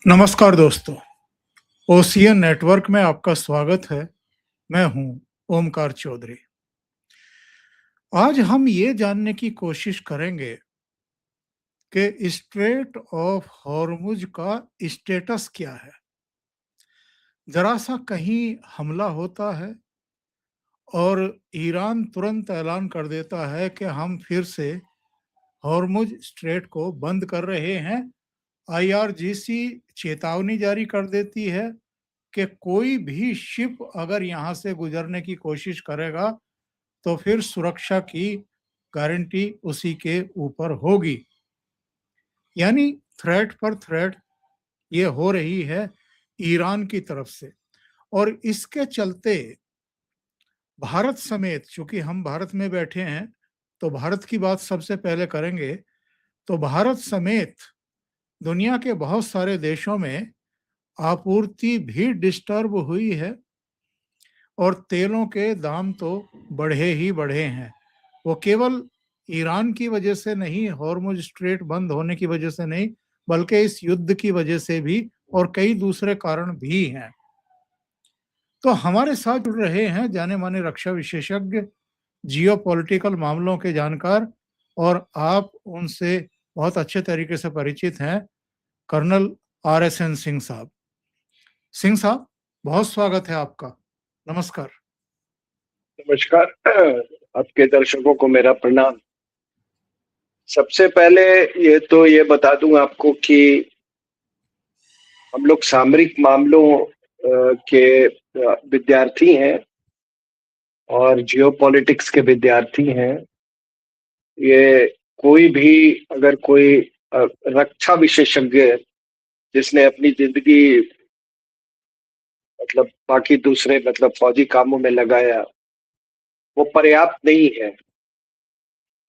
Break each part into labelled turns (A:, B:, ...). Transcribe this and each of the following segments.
A: नमस्कार दोस्तों, ocean network में आपका स्वागत है। मैं हूं ओमकार चौधरी। आज हम ये जानने की कोशिश करेंगे कि स्ट्रेट ऑफ हॉर्मुज का स्टेटस क्या है। जरा सा कहीं हमला होता है और ईरान तुरंत ऐलान कर देता है कि हम फिर से हॉर्मुज स्ट्रेट को बंद कर रहे हैं। आईआरजीसी चेतावनी जारी कर देती है कि कोई भी शिप अगर यहाँ से गुजरने की कोशिश करेगा तो फिर सुरक्षा की गारंटी उसी के ऊपर होगी। यानी थ्रेट पर थ्रेट ये हो रही है ईरान की तरफ से। और इसके चलते भारत समेत, चूंकि हम भारत में बैठे हैं तो भारत की बात सबसे पहले करेंगे, तो भारत समेत दुनिया के बहुत सारे देशों में आपूर्ति भी डिस्टर्ब हुई है और तेलों के दाम तो बढ़े ही बढ़े हैं। वो केवल ईरान की वजह से नहीं, हॉर्मुज स्ट्रेट बंद होने की वजह से नहीं, बल्कि इस युद्ध की वजह से भी और कई दूसरे कारण भी हैं। तो हमारे साथ जुड़ रहे हैं जाने माने रक्षा विशेषज्ञ, जियोपॉलिटिकल मामलों के जानकार, और आप उनसे बहुत अच्छे तरीके से परिचित हैं, कर्नल RSN सिंह साहब। सिंह साहब, बहुत स्वागत है आपका। नमस्कार।
B: नमस्कार। आपके दर्शकों को मेरा प्रणाम। सबसे पहले ये बता दूं आपको कि हम लोग सामरिक मामलों के विद्यार्थी हैं और जियोपॉलिटिक्स के विद्यार्थी हैं। ये कोई भी अगर कोई रक्षा विशेषज्ञ जिसने अपनी जिंदगी मतलब बाकी दूसरे मतलब फौजी कामों में लगाया, वो पर्याप्त नहीं है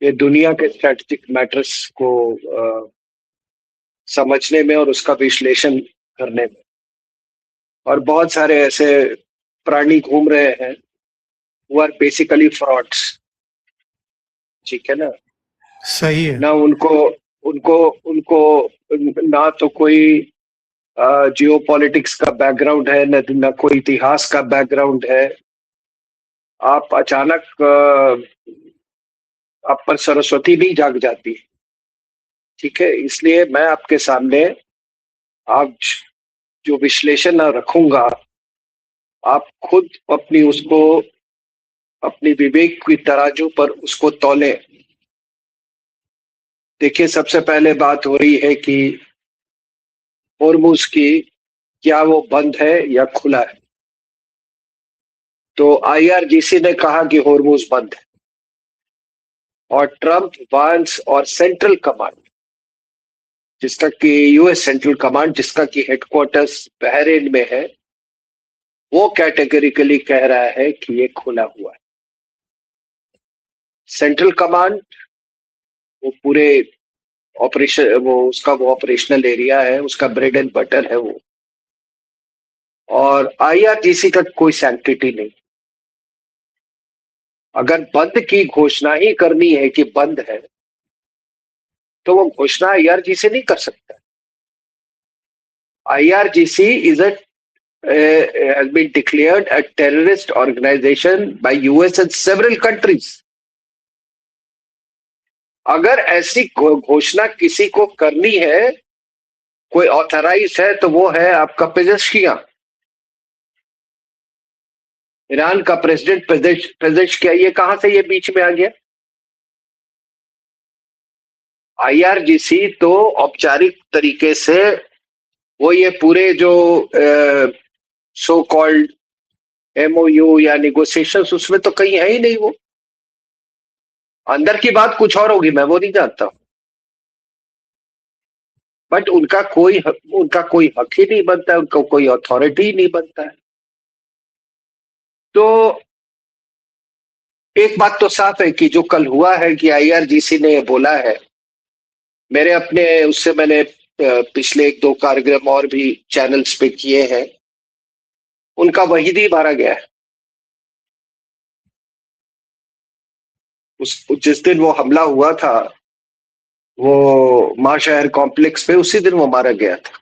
B: ये दुनिया के स्ट्रेटेजिक मैटर्स को समझने में और उसका विश्लेषण करने में। और बहुत सारे ऐसे प्राणी घूम रहे हैं वो आर बेसिकली फ्रॉड्स। ठीक है ना?
A: सही है।
B: ना उनको उनको उनको ना तो कोई जियोपॉलिटिक्स का बैकग्राउंड है, ना कोई इतिहास का बैकग्राउंड है। आप अचानक आप पर सरस्वती भी जाग जाती है। ठीक है, इसलिए मैं आपके सामने आज जो विश्लेषण रखूंगा, आप खुद अपनी उसको अपनी विवेक की तराजू पर उसको तौलें। देखिए, सबसे पहले बात हो रही है कि होर्मुज की, क्या वो बंद है या खुला है? तो आईआरजीसी ने कहा कि होर्मुज बंद है और ट्रंप, वांस और सेंट्रल कमांड, जिसका कि यूएस सेंट्रल कमांड, जिसका कि हेडक्वार्टर्स बहरीन में है, वो कैटेगरिकली कह रहा है कि ये खुला हुआ है। सेंट्रल कमांड वो पूरे ऑपरेशन, वो ऑपरेशनल एरिया है, उसका ब्रेड एंड बटर है वो। और आईआरजीसी का कोई सैंक्टिटी नहीं। अगर बंद की घोषणा ही करनी है कि बंद है, तो वो घोषणा आईआरजीसी नहीं कर सकता। IRGC is a has been declared a terrorist organization by US and several countries. अगर ऐसी घोषणा किसी को करनी है, कोई ऑथराइज है, तो वो है आपका पेजेश्कियां, ईरान का प्रेसिडेंट पेजेश्कियां। ये कहां से ये बीच में आ गया? आईआरजीसी तो औपचारिक तरीके से वो ये पूरे जो सो कॉल्ड एमओयू या निगोशिएशंस, उसमें तो कहीं है ही नहीं। वो अंदर की बात कुछ और होगी, मैं वो नहीं जानता, बट उनका कोई हक ही नहीं बनता है, उनका कोई अथॉरिटी ही नहीं बनता है। तो एक बात तो साफ है कि जो कल हुआ है कि आईआरजीसी ने बोला है, मेरे अपने उससे मैंने पिछले 1-2 कार्यक्रम और भी चैनल्स पे किए हैं, उनका वहीदी मारा गया है। जिस दिन वो हमला हुआ था, वो महाशहर कॉम्प्लेक्स पे, उसी दिन वो मारा गया था।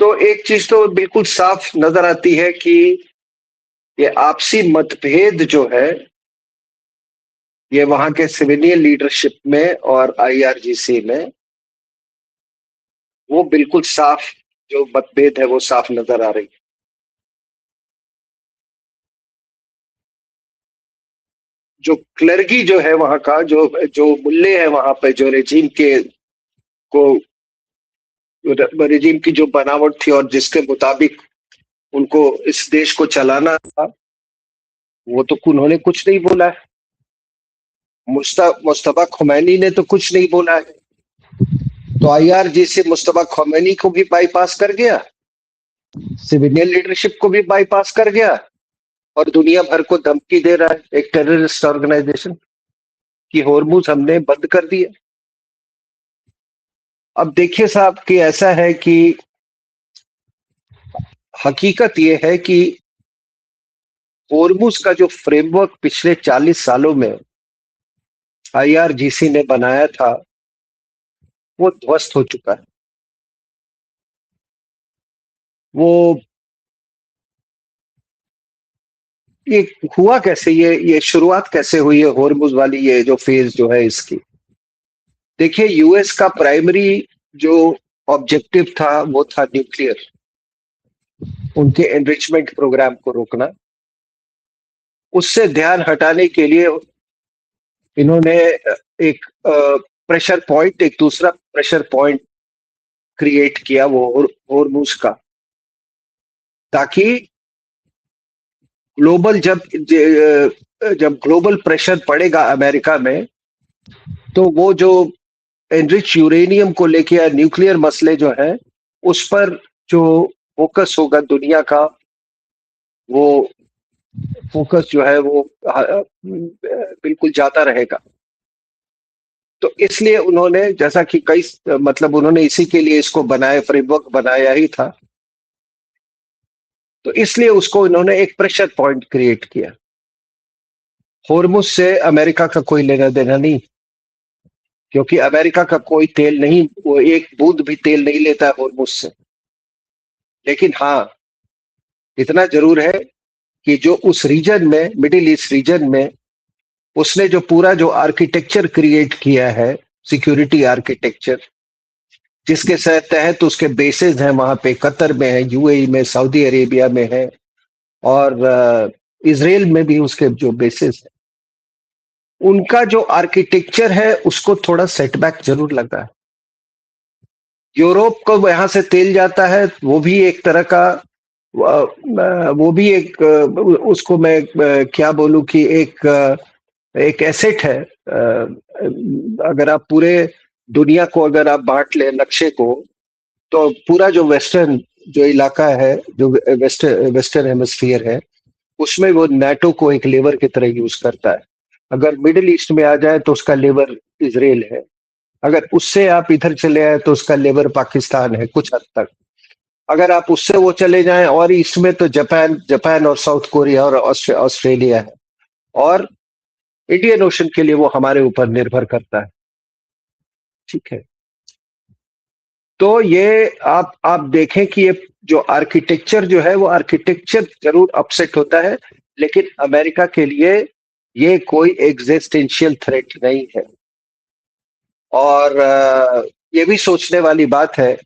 B: तो एक चीज तो बिल्कुल साफ नजर आती है कि ये आपसी मतभेद जो है ये वहां के सिविलियन लीडरशिप में और आईआरजीसी में वो बिल्कुल साफ, जो मतभेद है वो साफ नजर आ रही है। जो क्लर्गी जो है वहां का, जो जो मुल्ले है वहां पे, जो रेजिम के को रेजिम की जो बनावट थी और जिसके मुताबिक उनको इस देश को चलाना था, वो तो उन्होंने कुछ नहीं बोला है। मुस्तफा खुमैनी ने तो कुछ नहीं बोला है। तो आईआरजीसी मुस्तफा खुमैनी को भी बाईपास कर गया, सिविलियन लीडरशिप को भी बाईपास कर गया और दुनिया भर को धमकी दे रहा है एक टेररिस्ट ऑर्गेनाइजेशन की होर्मुज हमने बंद कर दिया। अब देखिए साहब कि ऐसा है कि हकीकत यह है कि होर्मुज का जो फ्रेमवर्क पिछले 40 सालों में आईआरजीसी ने बनाया था वो ध्वस्त हो चुका है। वो ये हुआ कैसे, ये शुरुआत कैसे हुई है होर्मुज वाली, ये जो फेज जो है इसकी? देखिए, यूएस का प्राइमरी जो ऑब्जेक्टिव था वो था न्यूक्लियर, उनके एनरिचमेंट प्रोग्राम को रोकना। उससे ध्यान हटाने के लिए इन्होंने एक प्रेशर पॉइंट, एक दूसरा प्रेशर पॉइंट क्रिएट किया, वो होर्मुज का, ताकि ग्लोबल जब ग्लोबल प्रेशर पड़ेगा अमेरिका में, तो वो जो एनरिच यूरेनियम को लेके या न्यूक्लियर मसले जो है उस पर जो फोकस होगा दुनिया का, वो फोकस जो है वो बिल्कुल ज्यादा रहेगा। तो इसलिए उन्होंने, जैसा कि कई मतलब उन्होंने इसी के लिए इसको बनाया, फ्रेमवर्क बनाया ही था, तो इसलिए उसको इन्होंने एक प्रेशर पॉइंट क्रिएट किया। होर्मुज से अमेरिका का कोई लेना देना नहीं, क्योंकि अमेरिका का कोई तेल नहीं, वो एक बूंद भी तेल नहीं लेता है होर्मुज से। लेकिन हाँ, इतना जरूर है कि जो उस रीजन में, मिडिल ईस्ट रीजन में, उसने जो पूरा जो आर्किटेक्चर क्रिएट किया है, सिक्योरिटी आर्किटेक्चर, जिसके तहत उसके बेसेस हैं वहां पे, कतर में है, यूएई में, सऊदी अरेबिया में है, और इजराइल में भी उसके जो बेसेस है, उनका जो आर्किटेक्चर है उसको थोड़ा सेटबैक जरूर लगा है। यूरोप को यहां से तेल जाता है, वो भी एक तरह का, वो भी एक, उसको मैं क्या बोलूं कि एक एसेट है। अगर आप पूरे दुनिया को अगर आप बांट ले नक्शे को, तो पूरा जो वेस्टर्न जो इलाका है, जो वेस्टर्न हेमिस्फीयर है, उसमें वो नाटो को एक लेवर की तरह यूज करता है। अगर मिडिल ईस्ट में आ जाए तो उसका लेवर इजराइल है, अगर उससे आप इधर चले आए तो उसका लेवर पाकिस्तान है कुछ हद तक, अगर आप उससे वो चले जाएं और ईस्ट में तो जापान और साउथ कोरिया और ऑस्ट्रेलिया है, और इंडियन ओशन के लिए वो हमारे ऊपर निर्भर करता है। ठीक है, तो ये आप देखें कि ये जो आर्किटेक्चर जो है वो आर्किटेक्चर जरूर अपसेट होता है, लेकिन अमेरिका के लिए ये कोई एग्जिस्टेंशियल थ्रेट नहीं है। और ये भी सोचने वाली बात है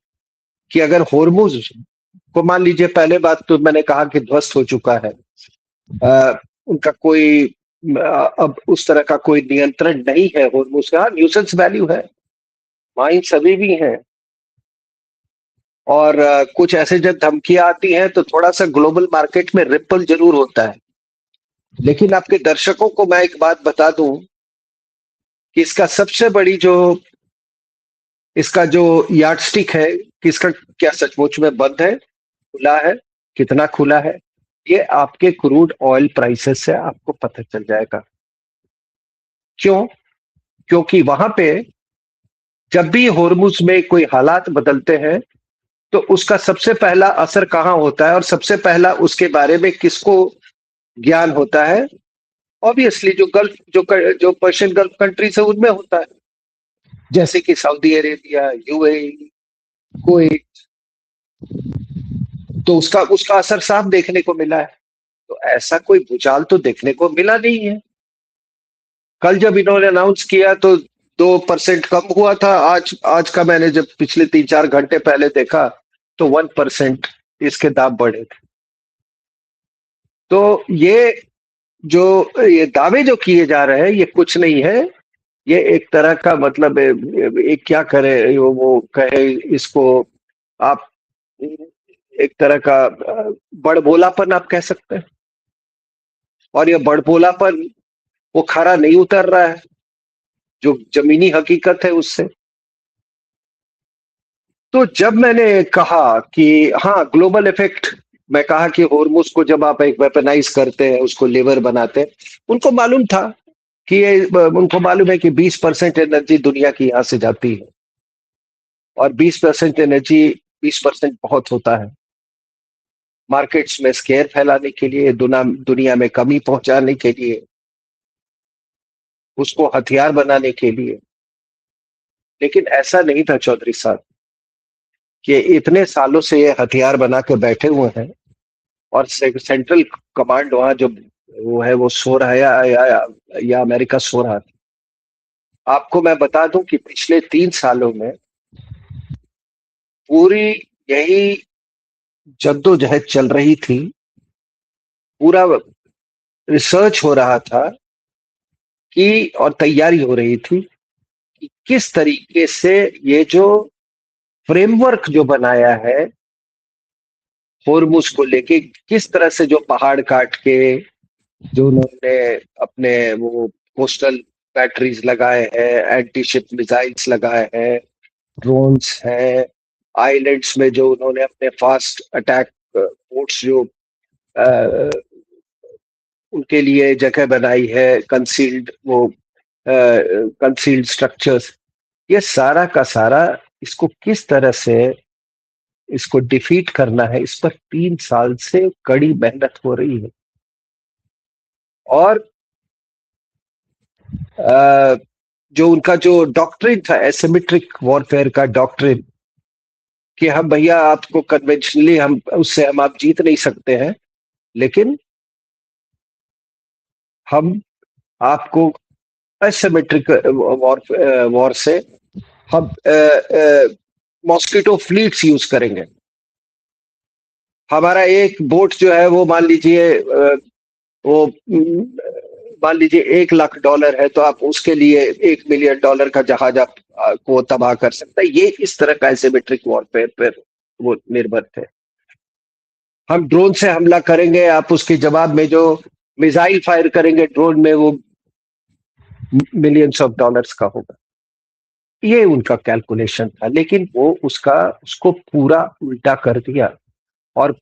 B: कि अगर होर्मुज को, मान लीजिए, पहले बात तो मैंने कहा कि ध्वस्त हो चुका है, उनका कोई अब उस तरह का कोई नियंत्रण नहीं है होर्मुज का। न्यूसेंस वैल्यू है, माइंस अभी भी हैं, और कुछ ऐसे जब धमकियां आती हैं तो थोड़ा सा ग्लोबल मार्केट में रिपल जरूर होता है। लेकिन आपके दर्शकों को मैं एक बात बता दूं कि इसका सबसे बड़ी जो, इसका जो यार्डस्टिक है कि इसका क्या सचमुच में बंद है, खुला है, कितना खुला है, ये आपके क्रूड ऑयल प्राइसेस से आपको पता चल जाएगा। क्यों? क्योंकि वहां पे जब भी होर्मुज में कोई हालात बदलते हैं तो उसका सबसे पहला असर कहां होता है, और सबसे पहला उसके बारे में किसको ज्ञान होता है? ऑब्वियसली जो गल्फ, जो पर्शियन गल्फ कंट्रीज है उनमें होता है, जैसे कि सऊदी अरेबिया, यूएई, कुवैत, तो उसका उसका असर साफ देखने को मिला है। तो ऐसा कोई भूचाल तो देखने को मिला नहीं है। कल जब इन्होंने अनाउंस किया तो 2% कम हुआ था। आज आज का मैंने जब पिछले 3-4 घंटे पहले देखा तो 1% इसके दाम बढ़े थे। तो ये दावे जो किए जा रहे हैं ये कुछ नहीं है। ये एक तरह का मतलब एक क्या करे वो कहे इसको आप, एक तरह का बड़बोलापन आप कह सकते हैं। और ये बड़बोलापन वो खरा नहीं उतर रहा है जो जमीनी हकीकत है उससे। तो जब मैंने कहा कि हाँ ग्लोबल इफेक्ट, मैं कहा कि होर्मुज को जब आप एक वेपनाइज करते हैं उसको लेवर बनाते हैं, उनको मालूम था कि उनको मालूम है कि 20% एनर्जी दुनिया की यहां से जाती है और 20% एनर्जी, 20% बहुत होता है मार्केट्स में स्केयर फैलाने के लिए, दुनिया में कमी पहुंचाने के लिए, उसको हथियार बनाने के लिए। लेकिन ऐसा नहीं था चौधरी साहब कि इतने सालों से ये हथियार बना के बैठे हुए हैं और सेंट्रल कमांड वहां जो वो है वो सो रहा है या अमेरिका सो रहा था। आपको मैं बता दूं कि पिछले 3 सालों में पूरी यही जद्दोजहद चल रही थी, पूरा रिसर्च हो रहा था कि और तैयारी हो रही थी कि किस तरीके से ये जो फ्रेमवर्क जो बनाया है होर्मुज को लेके, किस तरह से जो पहाड़ काट के जो उन्होंने अपने वो कोस्टल बैटरीज लगाए हैं, एंटी शिप मिसाइल्स लगाए हैं, ड्रोन्स हैं, आइलैंड्स में जो उन्होंने अपने फास्ट अटैक बोट्स जो उनके लिए जगह बनाई है, कंसील्ड वो कंसील्ड स्ट्रक्चर्स, ये सारा का सारा इसको किस तरह से इसको डिफीट करना है, इस पर 3 साल से कड़ी मेहनत हो रही है। और जो उनका जो डॉक्ट्रिन था एसिमेट्रिक वॉरफेयर का डॉक्ट्रिन, कि हम भैया आपको कन्वेंशनली हम उससे हम आप जीत नहीं सकते हैं, लेकिन हम आपको एसिमेट्रिक वॉर से हम मॉस्किटो फ्लीट्स यूज करेंगे। हमारा एक बोट जो है वो मान लीजिए वो मान लीजिए $1 लाख है, तो आप उसके लिए $1 मिलियन का जहाज आप को तबाह कर सकते हैं। ये इस तरह का एसिमेट्रिक वॉरफेयर पर वो निर्भर थे। हम ड्रोन से हमला करेंगे, आप उसके जवाब में जो मिसाइल फायर करेंगे ड्रोन में वो $मिलियंस का होगा। ये उनका कैलकुलेशन था, लेकिन वो उसको पूरा उल्टा कर दिया और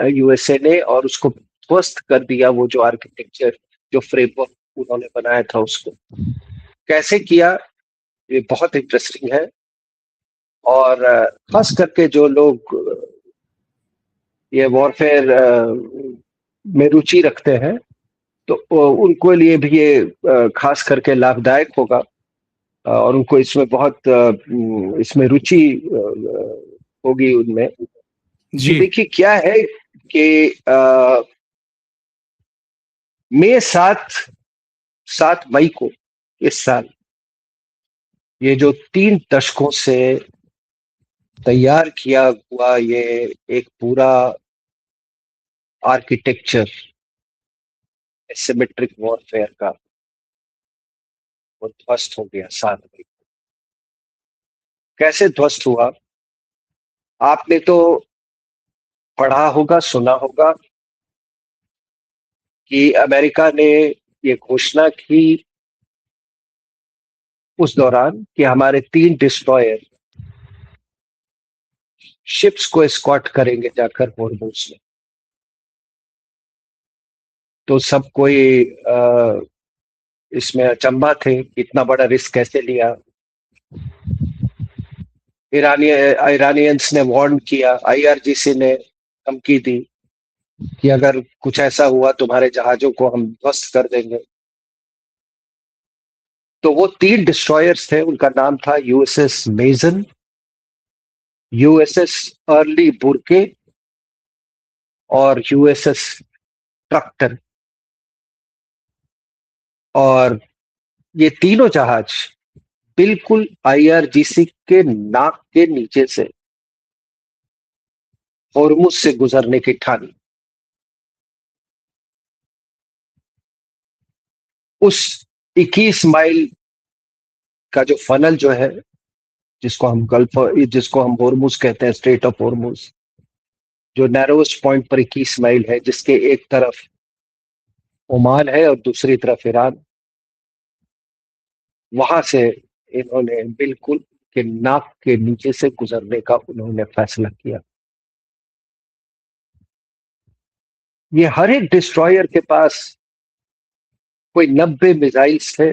B: यूएसए ने और उसको ध्वस्त कर दिया। वो जो आर्किटेक्चर जो फ्रेमवर्क उन्होंने बनाया था उसको कैसे किया, ये बहुत इंटरेस्टिंग है। और खास करके जो लोग ये वॉरफेयर में रुचि रखते हैं तो उनको लिए भी ये खास करके लाभदायक होगा और उनको इसमें बहुत इसमें रुचि होगी उनमें।
A: जी।
B: देखिए क्या है कि मई 7 मई को इस साल ये जो 3 दशकों से तैयार किया हुआ ये एक पूरा आर्किटेक्चर एसिमेट्रिक वॉरफेयर का वो ध्वस्त हो गया 7 मई को। कैसे ध्वस्त हुआ, आपने तो पढ़ा होगा, सुना होगा कि अमेरिका ने ये घोषणा की उस दौरान कि हमारे 3 डिस्ट्रॉयर शिप्स को एस्कॉर्ट करेंगे जाकर हॉर्मुज में। तो सब कोई इसमें अचंभा थे, इतना बड़ा रिस्क कैसे लिया। ईरानियंस ने वार्न किया, आईआरजीसी ने धमकी दी कि अगर कुछ ऐसा हुआ तुम्हारे जहाजों को हम ध्वस्त कर देंगे। तो वो 3 डिस्ट्रॉयर्स थे, उनका नाम था यूएसएस मेजन, यूएसएस अर्ली बुरके और यूएसएस ट्रक्टन, और ये तीनों जहाज बिल्कुल आईआरजीसी के नाक के नीचे से हॉर्मुज से गुजरने की ठानी। उस 21 माइल का जो फनल जो है, जिसको हम हॉर्मुज कहते हैं, स्ट्रेट ऑफ हॉर्मुज, जो नैरोएस्ट पॉइंट पर 21 माइल है, जिसके एक तरफ ओमान है और दूसरी तरफ ईरान, वहां से इन्होंने बिल्कुल के नाक के नीचे से गुजरने का उन्होंने फैसला किया। ये हर एक डिस्ट्रॉयर के पास कोई 90 मिसाइल्स थे,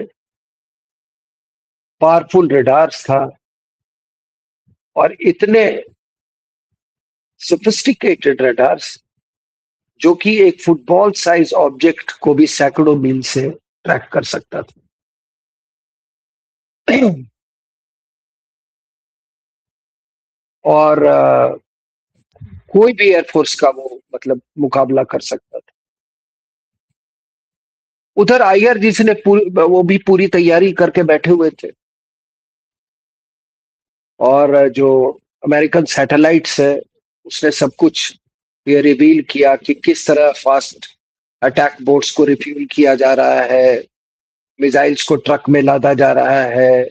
B: पावरफुल रडार्स था, और इतने सोफिस्टिकेटेड रडार्स जो कि एक फुटबॉल साइज ऑब्जेक्ट को भी सैकड़ों मील से ट्रैक कर सकता था। और कोई भी एयरफोर्स का वो मतलब मुकाबला कर सकता था। उधर आईआरजीसी ने वो भी पूरी तैयारी करके बैठे हुए थे, और जो अमेरिकन सैटेलाइट्स है उसने सब कुछ ये रिवील किया कि किस तरह फास्ट अटैक बोट्स को रिफ्यूल किया जा रहा है, मिसाइल्स को ट्रक में लादा जा रहा है,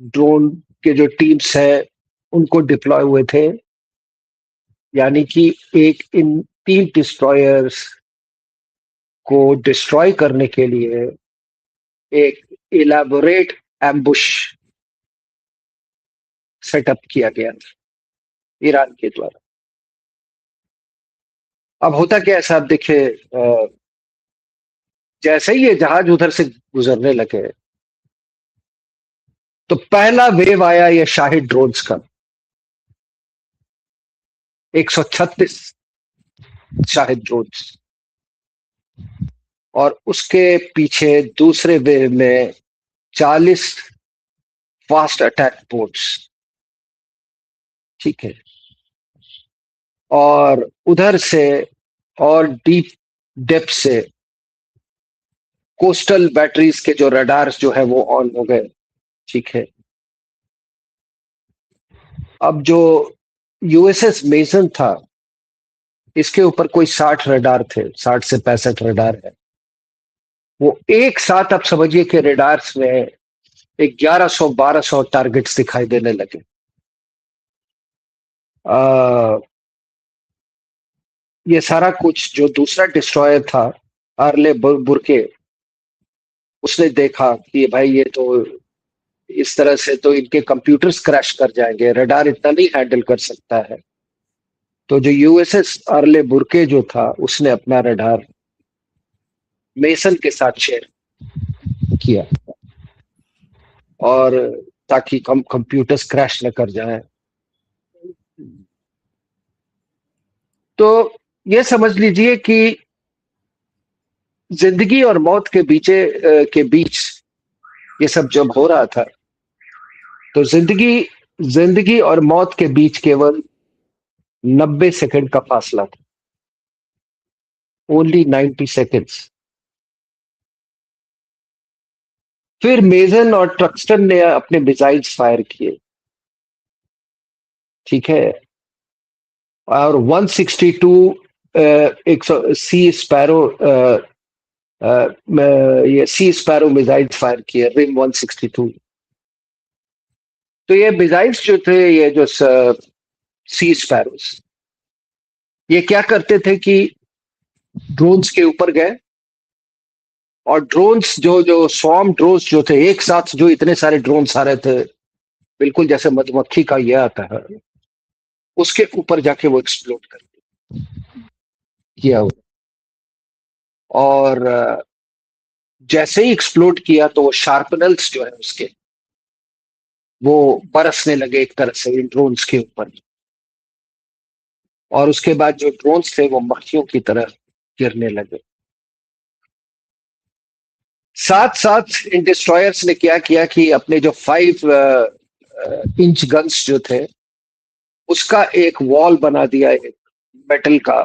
B: ड्रोन के जो टीम्स है उनको डिप्लॉय हुए थे। यानी कि एक इन 3 डिस्ट्रॉयर्स को डिस्ट्रॉय करने के लिए एक इलैबोरेट एम्बुश सेटअप किया गया था ईरान के द्वारा। अब होता क्या है साहब, देखिए, जैसे ही ये जहाज उधर से गुजरने लगे तो पहला वेव आया ये शाहिद ड्रोन्स का, 136 शाहिद ड्रोन्स, और उसके पीछे दूसरे वेव में 40 फास्ट अटैक बोट्स। ठीक है, और उधर से और डीप डेप्थ से कोस्टल बैटरीज के जो रडार्स जो है वो ऑन हो गए। ठीक है, अब जो यूएसएस मेसन था इसके ऊपर कोई 60 रडार थे, 60 से 65 रडार है। वो एक साथ आप समझिए कि रडार्स में 1100-1200 टारगेट्स दिखाई देने लगे। ये सारा कुछ जो दूसरा डिस्ट्रॉयर था आर्ले बुरके, उसने देखा कि भाई ये तो इस तरह से तो इनके कंप्यूटर्स क्रैश कर जाएंगे, रडार इतना नहीं हैंडल कर सकता है। तो जो यूएसएस आर्ले बुरके जो था उसने अपना रडार मेसन के साथ शेयर किया, और ताकि कंप्यूटर्स क्रैश न कर जाए। तो ये समझ लीजिए कि जिंदगी और मौत के बीच ये सब जब हो रहा था तो जिंदगी और मौत के बीच केवल 90 सेकंड का फासला था, ओनली 90 सेकंड्स। फिर मेजन और ट्रक्स्टन ने अपने मिसाइल्स फायर किए। ठीक है, और 162 सी स्पैरो मिसाइल्स फायर किए, रिम 162। तो ये मिसाइल्स जो थे, ये जो सी स्पैरोस, ये क्या करते थे कि ड्रोन्स के ऊपर गए, और ड्रोन्स जो स्वॉर्म ड्रोन्स जो थे, एक साथ जो इतने सारे ड्रोन्स आ रहे थे, बिल्कुल जैसे मधुमक्खी का ये आता है, उसके ऊपर जाके वो एक्सप्लोड कर किया। और जैसे ही एक्सप्लोड किया तो वो शार्पनल्स जो है उसके वो बरसने लगे एक तरह से इन ड्रोन्स के ऊपर, और उसके बाद जो ड्रोन्स थे वो मक्खियों की तरह गिरने लगे। साथ साथ इन डिस्ट्रॉयर्स ने क्या किया कि अपने जो 5 इंच गन्स जो थे उसका एक वॉल बना दिया, एक मेटल का,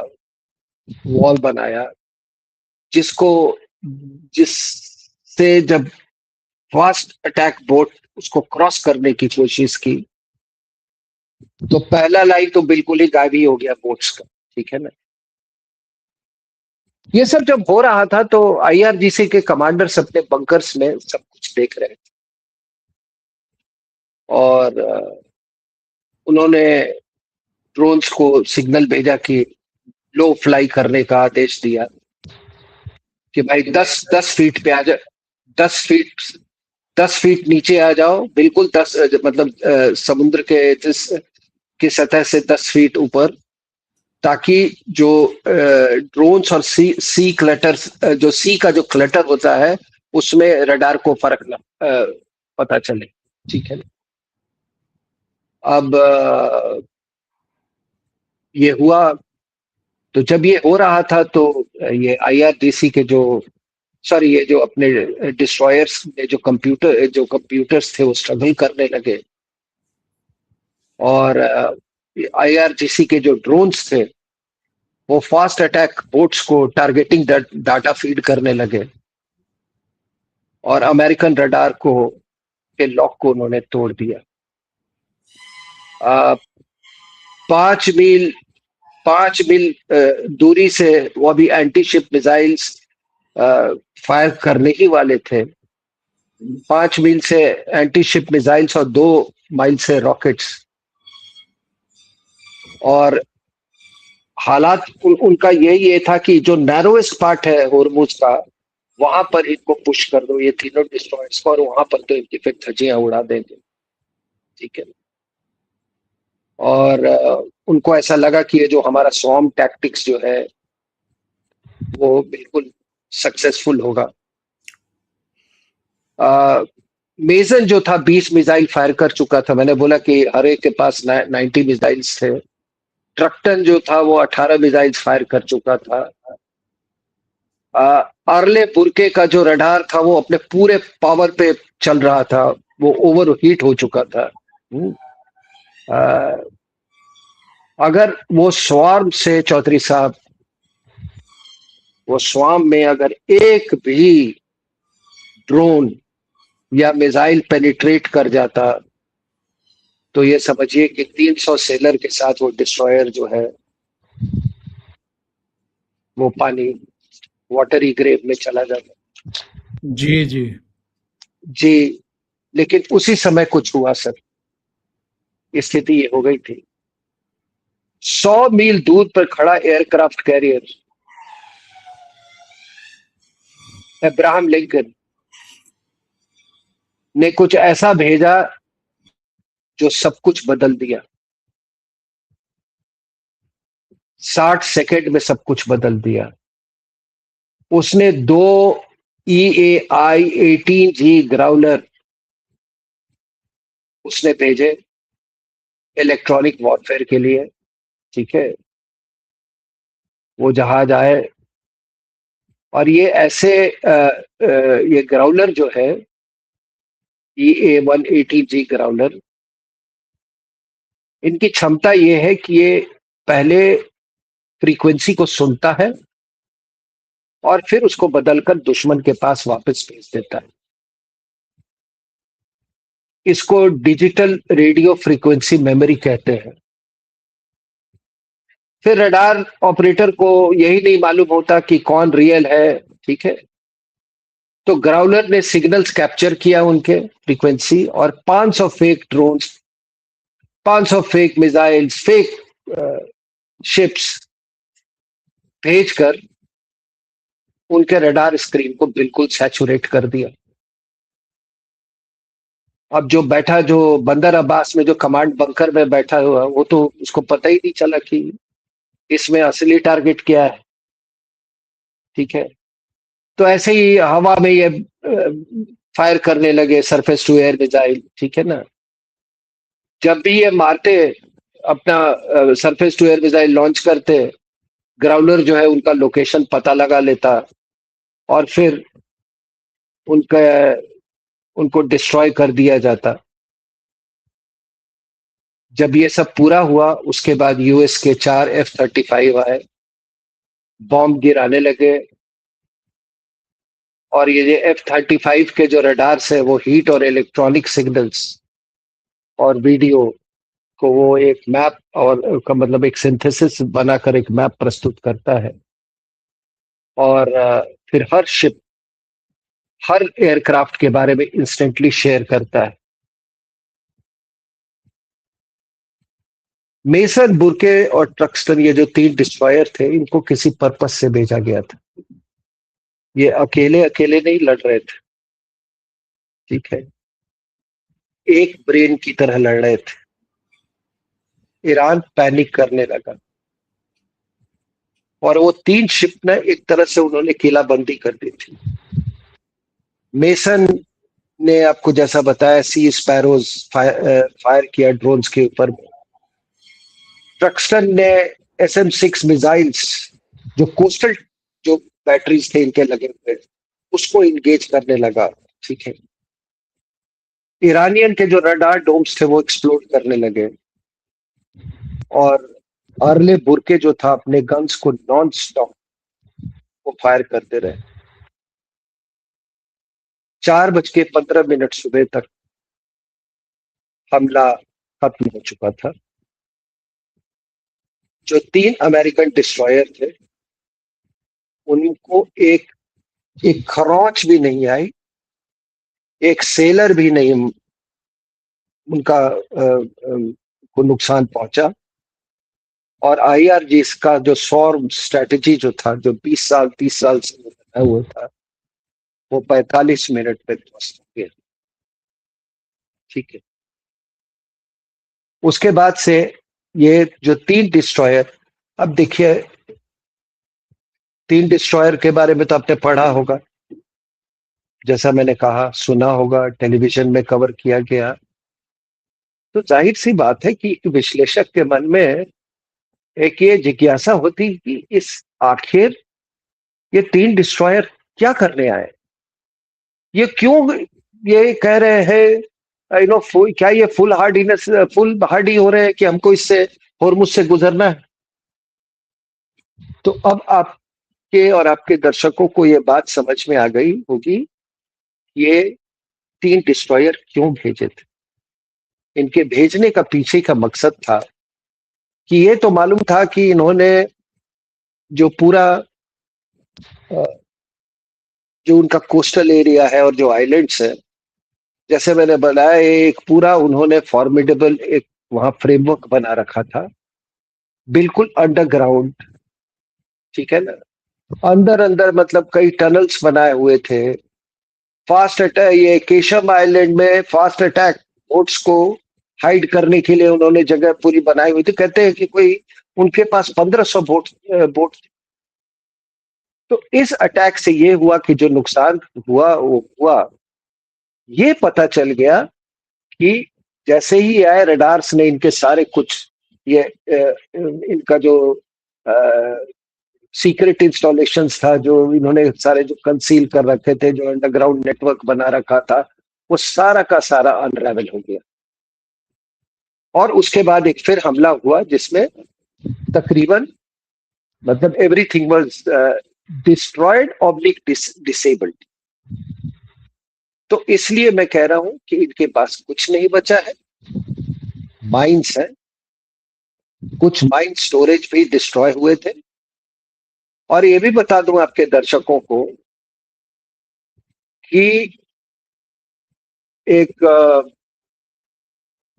B: वॉल बनाया, जिससे जब फास्ट अटैक बोट उसको क्रॉस करने की कोशिश की तो पहला लाइन तो बिल्कुल ही गायब ही हो गया बोट्स का, ठीक है ना। ये सब जब हो रहा था तो आईआरजीसी के कमांडर्स अपने बंकर्स में सब कुछ देख रहे थे और उन्होंने ड्रोन्स को सिग्नल भेजा कि लो फ्लाई करने का आदेश दिया कि भाई 10 फीट पे आ जाओ, 10 फीट नीचे आ जाओ, बिल्कुल 10 मतलब समुद्र के की सतह से 10 फीट ऊपर, ताकि जो ड्रोन्स और सी क्लटर, जो सी का जो क्लटर होता है उसमें रडार को फर्क न पता चले, ठीक है। अब ये हुआ, तो जब ये हो रहा था तो ये आईआरजीसी के ये जो अपने डिस्ट्रॉयर्स में जो कंप्यूटर्स थे वो स्ट्रगल करने लगे और आईआरजीसी के जो ड्रोन्स थे वो फास्ट अटैक बोट्स को टारगेटिंग डाटा फीड करने लगे और अमेरिकन रडार के लॉक को उन्होंने तोड़ दिया। 5 मील दूरी से वो अभी एंटी शिप मिसाइल्स फायर करने ही वाले थे। 5 मील से एंटी शिप मिसाइल्स और 2 माइल से रॉकेट्स, और हालात उनका ये था कि जो नैरोएस्ट पार्ट है होर्मुज का वहां पर इनको पुश कर दो, ये तीनों डिस्ट्रॉयर्स को, और वहां पर तो इनकी फिर धज्जियां उड़ा देंगे, ठीक है। और उनको ऐसा लगा कि ये जो हमारा स्वॉर्म टैक्टिक्स जो है वो बिल्कुल सक्सेसफुल होगा। मेजन जो था 20 मिसाइल फायर कर चुका था, मैंने बोला कि हर एक के पास 90 मिसाइल्स थे। ट्रक्टन जो था वो 18 मिसाइल्स फायर कर चुका था। अर्ले बुरके का जो रडार था वो अपने पूरे पावर पे चल रहा था, वो ओवर हीट हो चुका था। अगर वो स्वार्म से, चौधरी साहब, वो स्वार्म में अगर एक भी ड्रोन या मिसाइल पेनिट्रेट कर जाता तो ये समझिए कि 300 सेलर के साथ वो डिस्ट्रॉयर जो है वो पानी, वाटरी ग्रेव में चला जाता।
A: जी जी
B: जी, लेकिन उसी समय कुछ हुआ सर, स्थिति ये हो गई थी। 100 मील दूर पर खड़ा एयरक्राफ्ट कैरियर अब्राहम लिंकन ने कुछ ऐसा भेजा जो सब कुछ बदल दिया। 60 सेकंड में सब कुछ बदल दिया। उसने 2 EAI 18G ग्राउलर उसने भेजे इलेक्ट्रॉनिक वॉरफेयर के लिए, ठीक है। वो जहाज आए और ये ऐसे ये ग्राउलर जो है EA-118G ग्राउलर, इनकी क्षमता ये है कि ये पहले फ्रीक्वेंसी को सुनता है और फिर उसको बदलकर दुश्मन के पास वापस भेज देता है। इसको डिजिटल रेडियो फ्रीक्वेंसी मेमोरी कहते हैं। फिर रडार ऑपरेटर को यही नहीं मालूम होता कि कौन रियल है, ठीक है। तो ग्राउलर ने सिग्नल्स कैप्चर किया उनके फ्रीक्वेंसी, और 500 fake drones, 500 fake missiles, fake ships भेजकर उनके रडार स्क्रीन को बिल्कुल सैचुरेट कर दिया। अब जो बंदर अब्बास में जो कमांड बंकर में बैठा हुआ, वो तो उसको पता ही नहीं चला कि इसमें असली टारगेट क्या है, ठीक है। तो ऐसे ही हवा में ये फायर करने लगे सरफेस टू एयर मिसाइल, ठीक है ना। जब भी ये मारते, अपना surface to air missile launch करते, ग्राउलर जो है उनका लोकेशन पता लगा लेता और फिर उनको डिस्ट्रॉय कर दिया जाता। जब ये सब पूरा हुआ उसके बाद यूएस के 4 F-35 आए, बॉम्ब गिराने लगे। और ये जो F-35 के जो रडार्स है वो हीट और इलेक्ट्रॉनिक सिग्नल्स और वीडियो को वो एक मैप और का मतलब एक सिंथेसिस बनाकर एक मैप प्रस्तुत करता है। और फिर हर शिप, हर एयरक्राफ्ट के बारे में इंस्टेंटली शेयर करता है। मेसन, बुर्के और ट्रक्सटन, ये जो 3 डिस्ट्रॉयर थे, इनको किसी पर्पस से भेजा गया था। ये अकेले अकेले नहीं लड़ रहे थे, ठीक है, एक ब्रेन की तरह लड़ रहे थे। ईरान पैनिक करने लगा और वो 3 शिप ने एक तरह से उन्होंने किलाबंदी कर दी थी। मेसन ने आपको जैसा बताया सी स्पैरोज फायर किया ड्रोन्स के ऊपर। ट्रक्सटन ने SM-6 मिसाइल्स, जो कोस्टल जो बैटरीज थे इनके लगे हुए, उसको इंगेज करने लगा, ठीक है। ईरानियन के जो रडार डोम्स थे वो एक्सप्लोड करने लगे। और अर्ले बुर्के जो था अपने गन्स को नॉन स्टॉप वो फायर करते रहे। 4:15 सुबह तक हमला खत्म हो चुका था। जो 3 अमेरिकन डिस्ट्रॉयर थे उनको एक खरोंच भी नहीं आई, एक सेलर भी नहीं उनका को नुकसान पहुंचा। और IRG का जो सौर स्ट्रेटेजी जो था, जो 20 साल 30 साल से बनाया हुआ था, वो 45 मिनट में ध्वस्त हो गया, ठीक है। उसके बाद से ये जो 3 डिस्ट्रॉयर, अब देखिए 3 डिस्ट्रॉयर के बारे में तो आपने पढ़ा होगा, जैसा मैंने कहा, सुना होगा, टेलीविजन में कवर किया गया। तो जाहिर सी बात है कि एक विश्लेषक के मन में एक ये जिज्ञासा होती कि इस आखिर ये 3 डिस्ट्रॉयर क्या करने आए, ये क्यों ये कह रहे हैं क्या ये फुल हार्डी हो रहे हैं कि हमको इससे होर्मुज से गुजरना है। तो अब आपके और आपके दर्शकों को ये बात समझ में आ गई होगी ये 3 डिस्ट्रॉयर क्यों भेजे थे। इनके भेजने का पीछे का मकसद था कि ये तो मालूम था कि इन्होंने जो पूरा जो उनका कोस्टल एरिया है और जो आइलैंड्स है, जैसे मैंने बताया, एक पूरा उन्होंने फॉर्मिडेबल एक वहां फ्रेमवर्क बना रखा था, बिल्कुल अंडरग्राउंड, ठीक है ना। अंदर अंदर मतलब कई टनल्स बनाए हुए थे। फास्ट अटैक, ये केशम आइलैंड में फास्ट अटैक बोट्स को हाइड करने के लिए उन्होंने जगह पूरी बनाई हुई थी। कहते हैं कि कोई उनके पास 1500 बोट। तो इस अटैक से ये हुआ कि जो नुकसान हुआ वो हुआ, ये पता चल गया कि जैसे ही आए रडार्स ने इनके सारे कुछ ये इनका जो सीक्रेट इंस्टॉलेशंस था, जो इन्होंने सारे जो कंसील कर रखे थे, जो अंडरग्राउंड नेटवर्क बना रखा था, वो सारा का सारा अनरेवल हो गया। और उसके बाद एक फिर हमला हुआ जिसमें तकरीबन मतलब everything was destroyed oblique disabled. तो इसलिए मैं कह रहा हूं कि इनके पास कुछ नहीं बचा है। माइंस है, कुछ माइन स्टोरेज भी डिस्ट्रॉय हुए थे। और ये भी बता दूं आपके दर्शकों को कि एक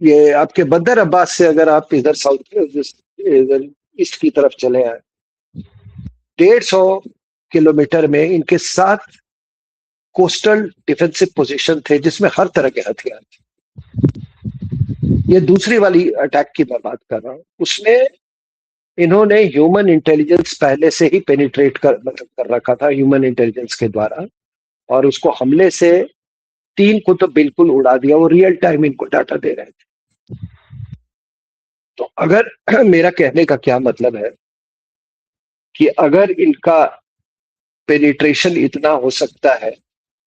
B: ये आपके बंदर अब्बास से अगर आप इधर साउथ इधर ईस्ट की तरफ चले आए, 150 किलोमीटर में इनके 7 कोस्टल डिफेंसिव पोजीशन थे जिसमें हर तरह के हथियार थे। ये दूसरी वाली अटैक की मैं बात कर रहा हूं, उसमें इन्होंने ह्यूमन इंटेलिजेंस पहले से ही पेनिट्रेट कर रखा था ह्यूमन इंटेलिजेंस के द्वारा, और उसको हमले से 3 को तो बिल्कुल उड़ा दिया। वो रियल टाइम इनको डाटा दे रहे थे। तो अगर मेरा कहने का क्या मतलब है कि अगर इनका पेनिट्रेशन इतना हो सकता है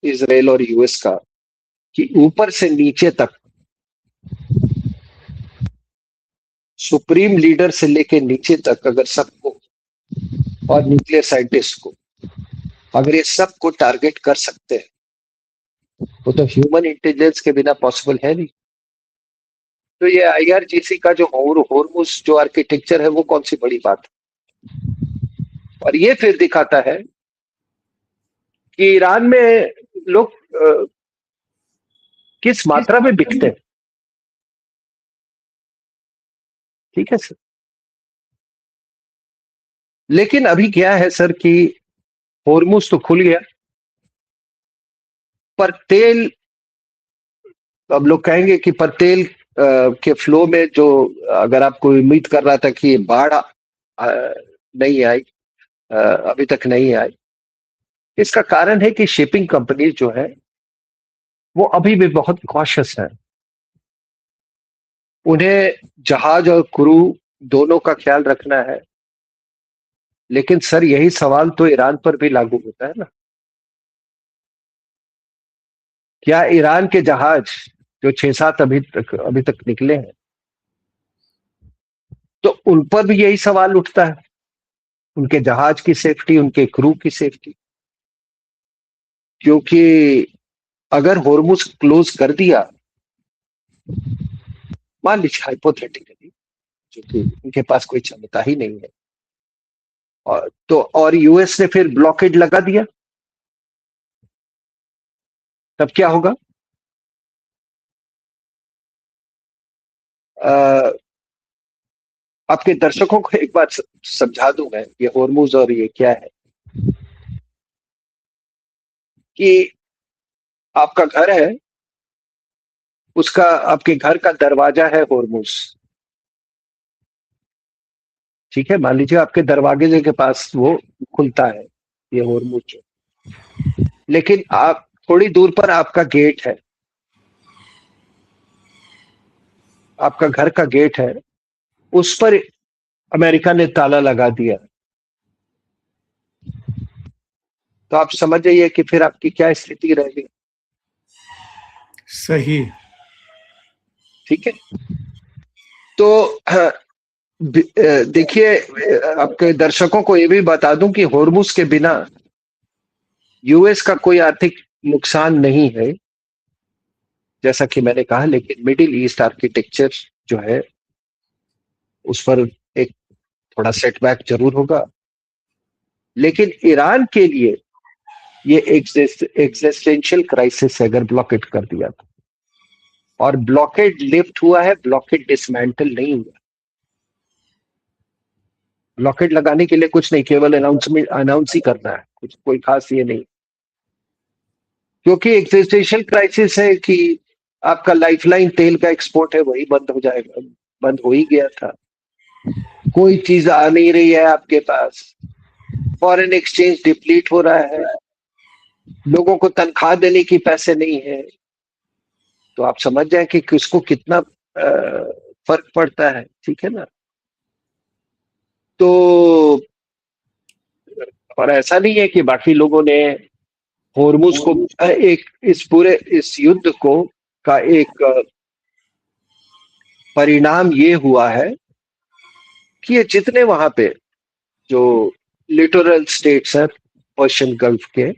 B: इजराइल और यूएस का कि ऊपर से नीचे तक, सुप्रीम लीडर से लेके नीचे तक, अगर सबको और न्यूक्लियर साइंटिस्ट को, अगर ये सब को टारगेट कर सकते हैं, वो तो ह्यूमन इंटेलिजेंस के बिना पॉसिबल है नहीं। तो ये आईआरजीसी का जो होर्मुज जो आर्किटेक्चर है वो कौन सी बड़ी बात है। और ये फिर दिखाता है कि ईरान में लोग किस मात्रा में बिकते हैं। ठीक है सर, लेकिन अभी क्या है सर कि होर्मुज तो खुल गया, पर तेल, अब लोग कहेंगे कि पर तेल के फ्लो में जो, अगर आपको उम्मीद कर रहा था कि बाढ़ नहीं आई, अभी तक नहीं आई, इसका कारण है कि शिपिंग कंपनी जो है वो अभी भी बहुत कॉशियस है। उन्हें जहाज और क्रू दोनों का ख्याल रखना है। लेकिन सर यही सवाल तो ईरान पर भी लागू होता है ना। क्या ईरान के जहाज जो 6-7 अभी तक निकले हैं, तो उन पर भी यही सवाल उठता है, उनके जहाज की सेफ्टी, उनके क्रू की सेफ्टी। क्योंकि अगर होर्मुज क्लोज कर दिया, मान लीजिए हाइपोथेटिकली, जो कि उनके पास कोई क्षमता ही नहीं है, और यूएस ने फिर ब्लॉकेड लगा दिया, तब क्या होगा? आपके दर्शकों को एक बार समझा दूं मैं, ये होर्मुज और ये क्या है। कि आपका घर है, उसका, आपके घर का दरवाजा है होर्मुज। ठीक है, मान लीजिए आपके दरवाजे के पास वो खुलता है, ये होर्मुज जो। लेकिन आप थोड़ी दूर पर आपका गेट है, आपका घर का गेट है, उस पर अमेरिका ने ताला लगा दिया। तो आप समझ जाइए कि फिर आपकी क्या स्थिति रहेगी।
A: सही।
B: ठीक है, तो देखिए, आपके दर्शकों को ये भी बता दूं कि होर्मुज के बिना यूएस का कोई आर्थिक नुकसान नहीं है, जैसा कि मैंने कहा। लेकिन मिडिल ईस्ट आर्किटेक्चर जो है उस पर एक थोड़ा सेटबैक जरूर होगा। लेकिन ईरान के लिए ये एग्जिस्टेंशियल क्राइसिस है अगर ब्लॉकेट कर दिया तो। और ब्लॉकेट लिफ्ट हुआ है, ब्लॉकेट डिसमेंटल नहीं हुआ। ब्लॉकेट लगाने के लिए कुछ नहीं, केवल अनाउंस ही करना है, कुछ कोई खास ये नहीं। क्योंकि एग्जिस्टेंशियल क्राइसिस है कि आपका लाइफलाइन तेल का एक्सपोर्ट है वही बंद हो जाएगा, बंद हो ही गया था। कोई चीज आ नहीं रही है आपके पास, फॉरेन एक्सचेंज डिप्लीट हो रहा है, लोगों को तनख्वाह देने की पैसे नहीं है। तो आप समझ जाए कि किसको कितना फर्क पड़ता है। ठीक है ना। तो और ऐसा नहीं है कि बाकी लोगों ने होर्मुज को एक इस युद्ध को का एक परिणाम ये हुआ है कि ये जितने वहां पे जो लिटोरल स्टेट्स हैं पर्शियन गल्फ के,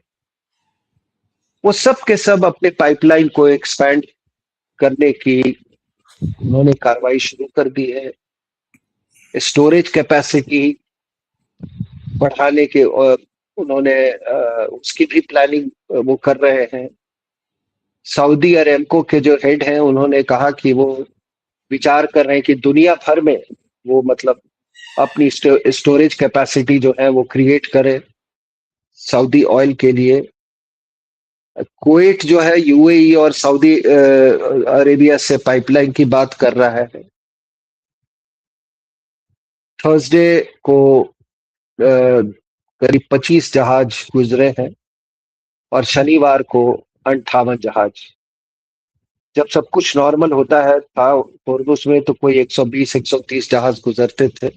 B: वो सब के सब अपने पाइपलाइन को एक्सपैंड करने की उन्होंने कार्रवाई शुरू कर दी है। स्टोरेज कैपेसिटी बढ़ाने के और उन्होंने उसकी भी प्लानिंग वो कर रहे हैं। सऊदी अरेमको के जो हेड हैं उन्होंने कहा कि वो विचार कर रहे हैं कि दुनिया भर में वो मतलब अपनी स्टोरेज कैपेसिटी जो है वो क्रिएट करे सऊदी ऑयल के लिए। कुवैत जो है यूएई और सऊदी अरेबिया से पाइपलाइन की बात कर रहा है। थर्सडे को करीब 25 जहाज गुजरे हैं और शनिवार को 58 जहाज। जब सब कुछ नॉर्मल होता है था होर्मुज में तो कोई 120-130 जहाज गुजरते थे।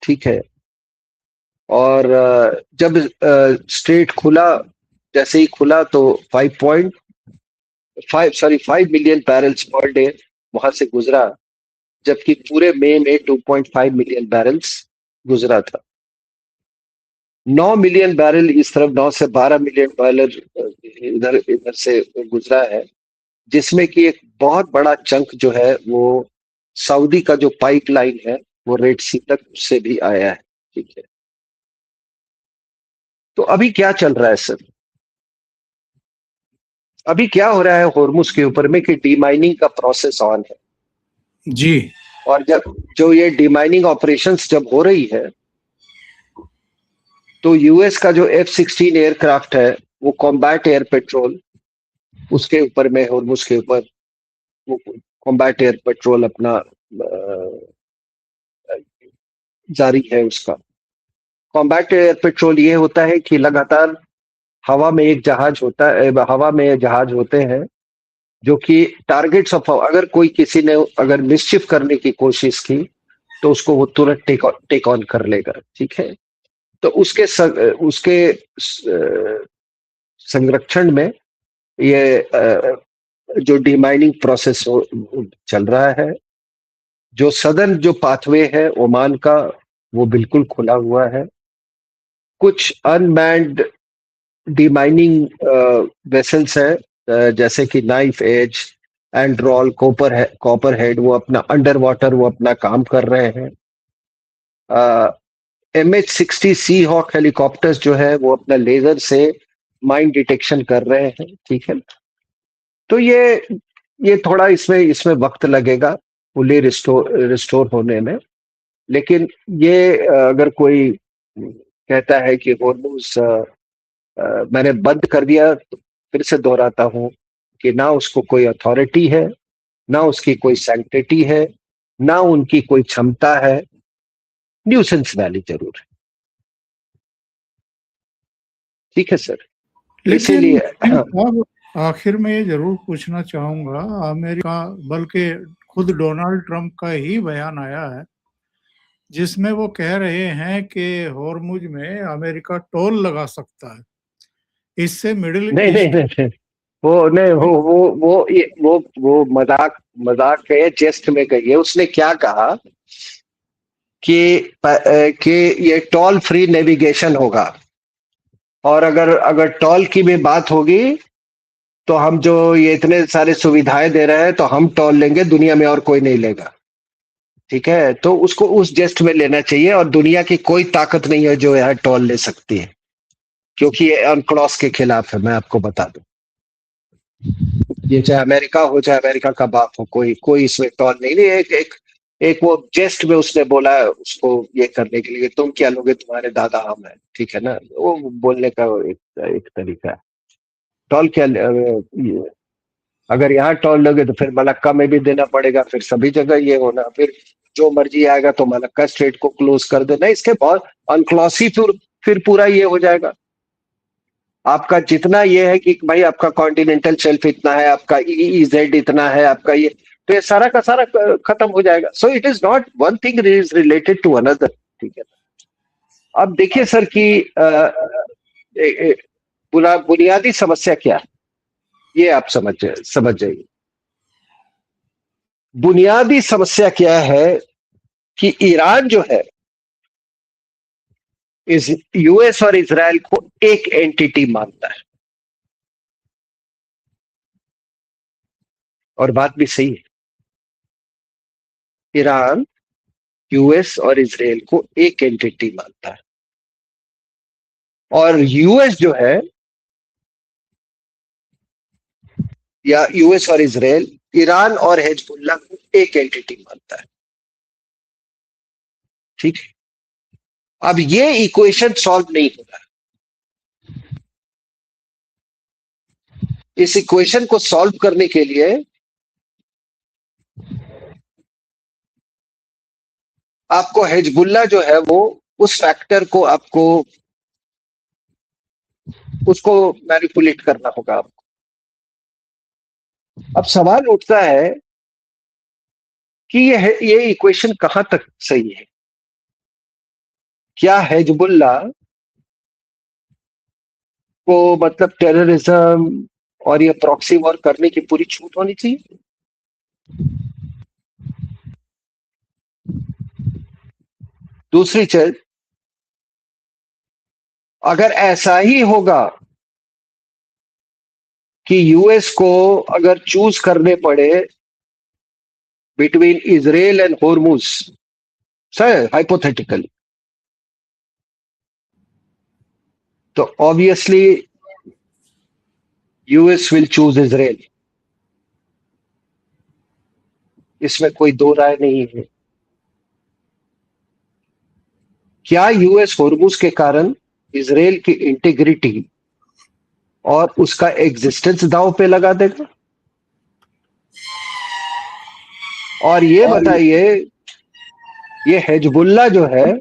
B: ठीक है, और जब स्ट्रेट खुला, जैसे ही खुला तो 5 मिलियन बैरल्स पर डे वहां से गुजरा, जबकि पूरे मई में 2.5 मिलियन बैरल्स गुजरा था। 9 मिलियन बैरल इस तरफ, 9 से 12 मिलियन बैरल इधर इधर से गुजरा है, जिसमें कि एक बहुत बड़ा चंक जो है वो सऊदी का जो पाइपलाइन है वो रेड सी तक उससे भी आया है। ठीक है, तो अभी क्या चल रहा है सर? अभी क्या हो रहा है होर्मुज के ऊपर में कि डीमाइनिंग का प्रोसेस ऑन है।
A: जी।
B: और जब जो ये डीमाइनिंग ऑपरेशंस जब हो रही है, तो यूएस का जो F-16 एयरक्राफ्ट है वो कॉम्बैट एयर पेट्रोल उसके ऊपर में, होर्मुज के ऊपर वो कॉम्बैट एयर पेट्रोल अपना जारी है उसका। कॉम्बैट एयर पेट्रोल ये होता है कि लगातार हवा में एक जहाज होता है, हवा में जहाज होते हैं जो कि टारगेट्स ऑफ, अगर कोई किसी ने अगर मिसचिफ करने की कोशिश की तो उसको वो तुरंत टेक ऑन कर लेगा। ठीक है, तो उसके संरक्षण में ये जो डीमाइनिंग प्रोसेस चल रहा है। जो सदर्न जो पाथवे है ओमान का वो बिल्कुल खुला हुआ है। कुछ अनमैन्ड डीमाइनिंग वेसल्स है, जैसे कि नाइफ एज, एंड्रॉल, कॉपर हेड, वो अपना अंडर वाटर वो अपना काम कर रहे हैं। MH-60 सी हॉक हेलीकॉप्टर्स जो है वो अपना लेजर से माइन डिटेक्शन कर रहे हैं। ठीक है, तो ये थोड़ा इसमें इसमें वक्त लगेगा फुली रिस्टोर होने में। लेकिन ये अगर कोई कहता है कि होर्मुज मैंने बंद कर दिया, तो फिर से दोहराता हूं कि ना उसको कोई अथॉरिटी है, ना उसकी कोई सैंक्टिटी है, ना उनकी कोई क्षमता है। न्यूसेंस वैली जरूर है। ठीक है सर,
A: लेकिन
B: इसीलिए हाँ,
A: अब आखिर में ये जरूर पूछना चाहूंगा, अमेरिका, बल्कि खुद डोनाल्ड ट्रंप का ही बयान आया है जिसमें वो कह रहे हैं कि होर्मुज में अमेरिका टोल लगा सकता है। इससे मिडिल
B: नहीं नहीं
A: ईस्ट
B: नहीं नहीं, वो नहीं, वो मजाक मजाक है, जेस्ट में कही है। उसने क्या कहा कि ये टोल फ्री नेविगेशन होगा, और अगर टोल की भी बात होगी तो हम जो ये इतने सारे सुविधाएं दे रहे हैं तो हम टोल लेंगे, दुनिया में और कोई नहीं लेगा। ठीक है, तो उसको उस जेस्ट में लेना चाहिए, और दुनिया की कोई ताकत नहीं है जो यहाँ टोल ले सकती है, क्योंकि ये अनक्लॉस के खिलाफ है। मैं आपको बता दूं, ये चाहे अमेरिका हो चाहे अमेरिका का बाप हो, कोई कोई इसमें टोल नहीं है। एक वो जेस्ट में उसने बोला है उसको ये करने के लिए, तुम क्या लोगे, तुम्हारे दादा हम हैं। ठीक है ना, वो बोलने का एक तरीका है। टोल क्या अगर यहाँ टोल लोगे तो फिर मलक्का में भी देना पड़ेगा, फिर सभी जगह ये होना, फिर जो मर्जी आएगा तो मलक्का स्ट्रेट को क्लोज कर देना, इसके बहुत अनक्लॉसी फिर पूरा ये हो जाएगा। आपका जितना ये है कि भाई आपका कॉन्टिनेंटल शेल्फ इतना है, आपका EEZ इतना है, आपका ये, तो ये सारा का सारा खत्म हो जाएगा। So it is not one thing is related to another. ठीक है, अब देखिए सर कि बुनियादी समस्या क्या है, ये आप समझ जाइए। बुनियादी समस्या क्या है कि ईरान जो है इस US और इजराइल को एक एंटिटी मानता है, और बात भी सही है। ईरान US और इजराइल को एक एंटिटी मानता है, और US जो है, या US और इजराइल ईरान और हिजबुल्लाह को एक एंटिटी मानता है। ठीक है, अब ये इक्वेशन सॉल्व नहीं हो रहा। इस इक्वेशन को सॉल्व करने के लिए आपको हिजबुल्लाह जो है वो उस फैक्टर को आपको उसको मैनिपुलेट करना होगा आपको। अब सवाल उठता है कि ये इक्वेशन कहां तक सही है। क्या हिजबुल्लाह को मतलब टेररिज्म और ये प्रॉक्सी वॉर करने की पूरी छूट होनी चाहिए? दूसरी चीज, अगर ऐसा ही होगा कि यूएस को अगर चूज करने पड़े between Israel and Hormuz, sir hypothetical, तो obviously US will choose Israel, इसमें कोई दो राय नहीं है। क्या यूएस होर्मुज के कारण इजराइल की इंटीग्रिटी और उसका एग्जिस्टेंस दांव पे लगा देगा? और ये बताइए, ये हिजबुल्लाह जो है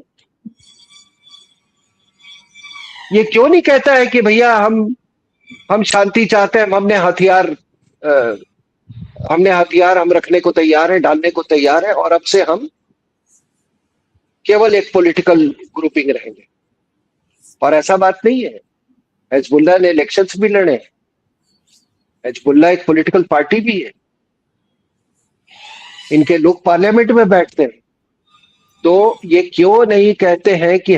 B: ये क्यों नहीं कहता है कि भैया हम शांति चाहते हैं, हमने हथियार हम रखने को तैयार है, डालने को तैयार है, और अब से हम केवल एक पॉलिटिकल ग्रुपिंग रहेंगे। और ऐसा बात नहीं है, हिजबुल्लाह ने इलेक्शंस भी लड़े, हिजबुल्लाह एक पॉलिटिकल पार्टी भी है, इनके लोग पार्लियामेंट में बैठते हैं। तो ये क्यों नहीं कहते हैं कि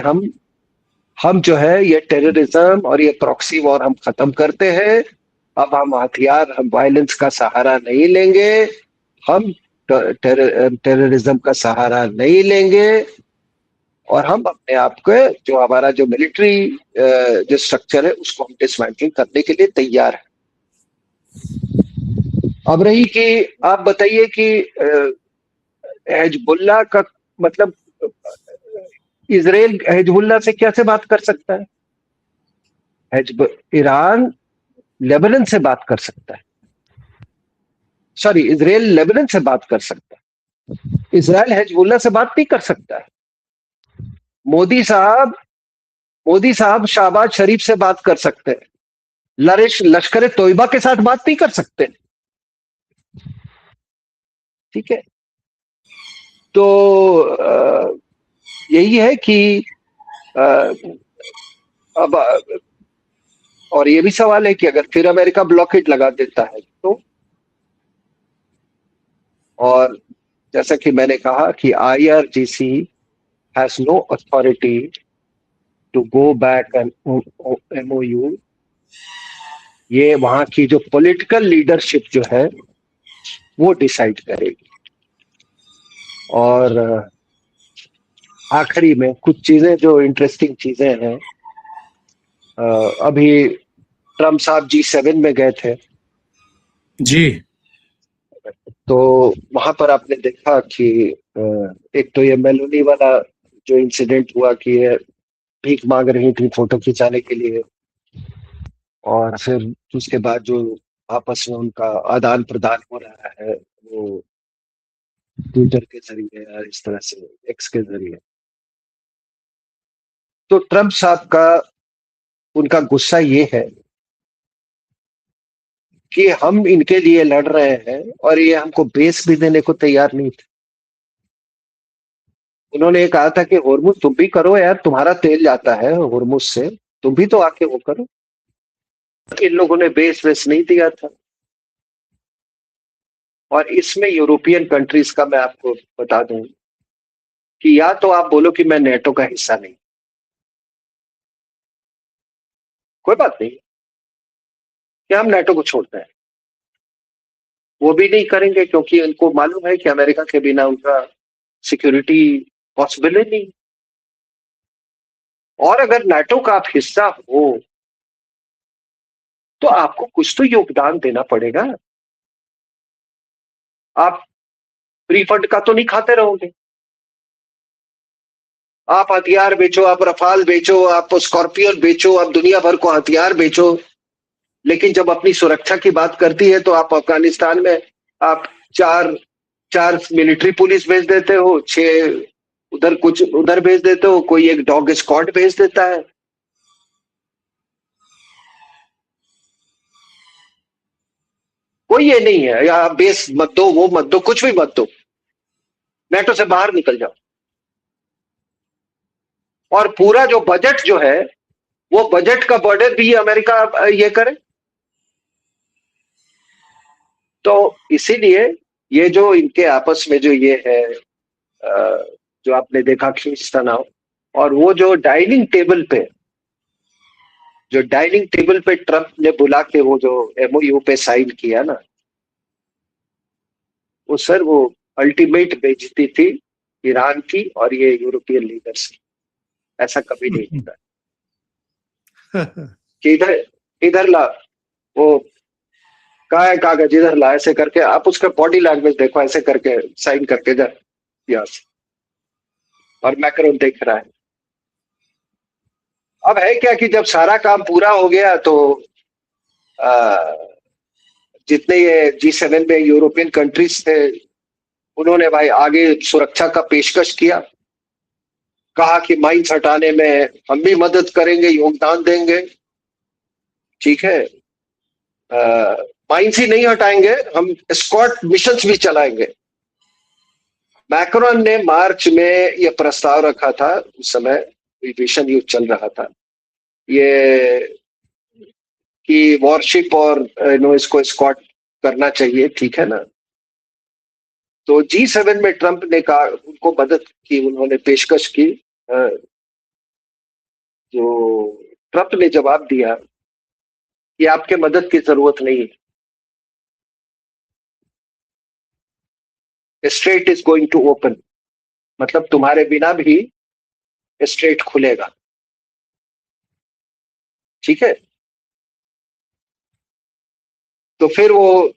B: हम जो है ये टेररिज्म और ये प्रॉक्सी वॉर हम खत्म करते हैं, अब हम हथियार, हम वायलेंस का सहारा नहीं लेंगे, हम टेररिज्म का सहारा नहीं लेंगे, और हम अपने आप को, जो हमारा जो मिलिट्री जो स्ट्रक्चर है उसको हम डिसमेंटलिंग करने के लिए तैयार है। अब रही कि आप बताइए कि हिजबुल्लाह का मतलब इजराइल हिजबुल्लाह से कैसे बात कर सकता है? ईरान लेबनान से बात कर सकता है, सॉरी इजराइल लेबनान से बात कर सकता है, इजराइल हिजबुल्लाह से बात नहीं कर सकता है। मोदी साहब शहबाज शरीफ से बात कर सकते हैं, लश्कर तोयबा के साथ बात नहीं कर सकते। ठीक है, तो यही है कि अब और ये भी सवाल है कि अगर फिर अमेरिका ब्लॉकेट लगा देता है तो, और जैसा कि मैंने कहा कि IRGC has no authority to go back on MOU। ये वहां की जो पॉलिटिकल लीडरशिप जो है वो डिसाइड करेगी। और आखिरी में कुछ चीजें जो इंटरेस्टिंग चीजें हैं, अभी ट्रम्प साहब G7 में गए थे
A: जी,
B: तो वहां पर आपने देखा कि एक तो ये मेलोनी वाला जो इंसिडेंट हुआ कि ये भीख मांग रही थी फोटो खिंचाने के लिए, और फिर उसके बाद जो आपस में उनका आदान प्रदान हो रहा है वो ट्विटर के जरिए या इस तरह से एक्स के जरिए, तो ट्रम्प साहब का उनका गुस्सा ये है कि हम इनके लिए लड़ रहे हैं और ये हमको बेस भी देने को तैयार नहीं थे। उन्होंने कहा था कि होर्मुज तुम भी करो यार, तुम्हारा तेल जाता है होर्मुज से, तुम भी तो आके वो करो। इन लोगों ने बेस वेस नहीं दिया था। और इसमें यूरोपियन कंट्रीज का मैं आपको बता दूं कि या तो आप बोलो कि मैं नेटो का हिस्सा नहीं, कोई बात नहीं कि हम नेटो को छोड़ते हैं, वो भी नहीं करेंगे क्योंकि उनको मालूम है कि अमेरिका के बिना उनका सिक्योरिटी पॉसिबल ही नहीं। और अगर नाटो का आप हिस्सा हो तो आपको कुछ तो योगदान देना पड़ेगा। आप रिफंड का तो नहीं खाते रहोगे। आप हथियार बेचो, आप रफाल बेचो, आप स्कॉर्पियन बेचो, आप दुनिया भर को हथियार बेचो, लेकिन जब अपनी सुरक्षा की बात करती है तो आप अफगानिस्तान में आप चार मिलिट्री पुलिस भेज देते हो, 6 उधर कुछ उधर भेज देते हो, कोई एक डॉग स्क्वाड भेज देता है। कोई ये नहीं है या बेस मत दो, वो मत दो, कुछ भी मत दो, नेटो से बाहर निकल जाओ। और पूरा जो बजट जो है वो बजट का बर्डन भी अमेरिका ये करे। तो इसीलिए ये जो इनके आपस में जो ये है जो आपने देखा खींच तनाव, और वो जो डाइनिंग टेबल पे जो डाइनिंग टेबल पे ट्रम्प ने बुला के वो जो एमओयू पे साइन किया ना, वो सर वो अल्टीमेट बेइज्जती थी ईरान की और ये यूरोपियन लीडर्स की। ऐसा कभी नहीं होता कि इधर इधर ला, वो कहा है कागज इधर ला, ऐसे करके आप उसका बॉडी लैंग्वेज देखो, ऐसे करके साइन करके जा यहाँ से, और मैक्रोन देख रहा है। अब है क्या कि जब सारा काम पूरा हो गया तो जितने ये G7 में यूरोपियन कंट्रीज थे, उन्होंने भाई आगे सुरक्षा का पेशकश किया, कहा कि माइंस हटाने में हम भी मदद करेंगे, योगदान देंगे। ठीक है, माइंस ही नहीं हटाएंगे, हम स्क्वाड मिशंस भी चलाएंगे। मैक्रोन ने मार्च में यह प्रस्ताव रखा था, उस समय भीषण युद्ध चल रहा था, ये कि वॉरशिप और इसको स्क्वाड करना चाहिए, ठीक है ना। तो G7 में ट्रंप ने कहा, उनको मदद की, उन्होंने पेशकश की। जो ट्रंप ने जवाब दिया कि आपके मदद की जरूरत नहीं है, strait is going to open, मतलब तुम्हारे बिना भी स्ट्रेट खुलेगा। ठीक है, तो फिर वो